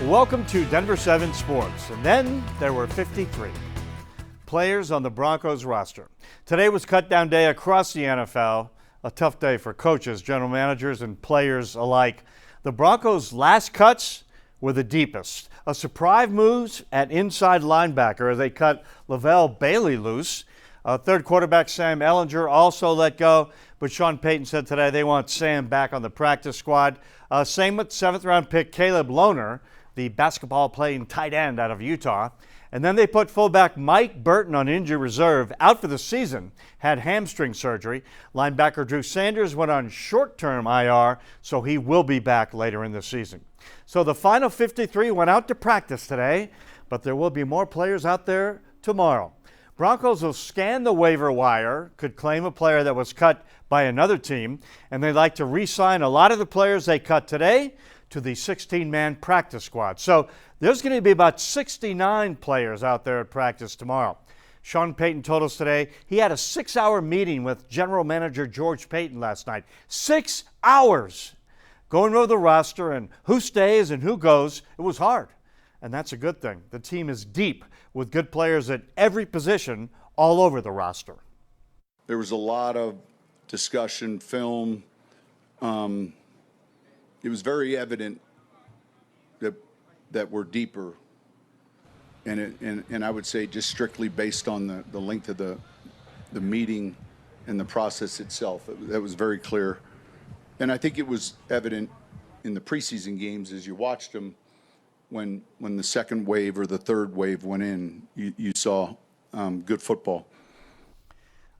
Welcome to Denver 7 Sports. And then there were 53 players on the Broncos roster. Today was Cutdown Day across the NFL. A tough day for coaches, general managers, and players alike. The Broncos' last cuts were the deepest. A surprise move at inside linebacker as they cut Lavelle Bailey loose. Third quarterback Sam Ehlinger also let go, but Sean Payton said today they want Sam back on the practice squad. Same with seventh-round pick Caleb Lohner, the basketball-playing tight end out of Utah. And then they put fullback Mike Burton on injured reserve, out for the season, had hamstring surgery. Linebacker Drew Sanders went on short-term IR, so he will be back later in the season. So the final 53 went out to practice today, but there will be more players out there tomorrow. Broncos will scan the waiver wire, could claim a player that was cut by another team, and they'd like to re-sign a lot of the players they cut today to the 16-man practice squad. So there's going to be about 69 players out there at practice tomorrow. Sean Payton told us today he had a 6-hour meeting with general manager George Paton last night. 6 hours going over the roster and who stays and who goes. It was hard, and that's a good thing. The team is deep with good players at every position all over the roster. There was a lot of discussion, film. It was very evident that we're deeper, and I would say just strictly based on the length of the meeting and the process itself. That was very clear, and I think it was evident in the preseason games as you watched them. When the second wave or the third wave went in, you saw good football.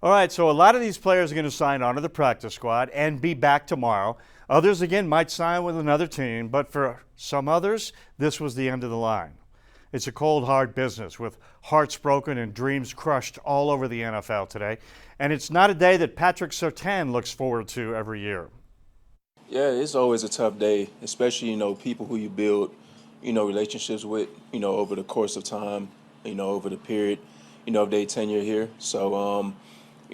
All right, so a lot of these players are going to sign onto the practice squad and be back tomorrow. Others, again, might sign with another team, but for some others, this was the end of the line. It's a cold, hard business with hearts broken and dreams crushed all over the NFL today. And it's not a day that Patrick Surtain looks forward to every year. Yeah, it's always a tough day, especially, people who you build, relationships with, over the course of time, over the period, of their tenure here. So,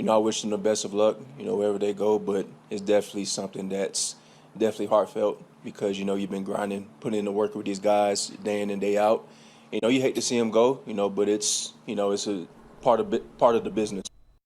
I wish them the best of luck, wherever they go, but it's definitely something that's definitely heartfelt because, you've been grinding, putting in the work with these guys day in and day out. You hate to see them go, but it's, it's a part of the business.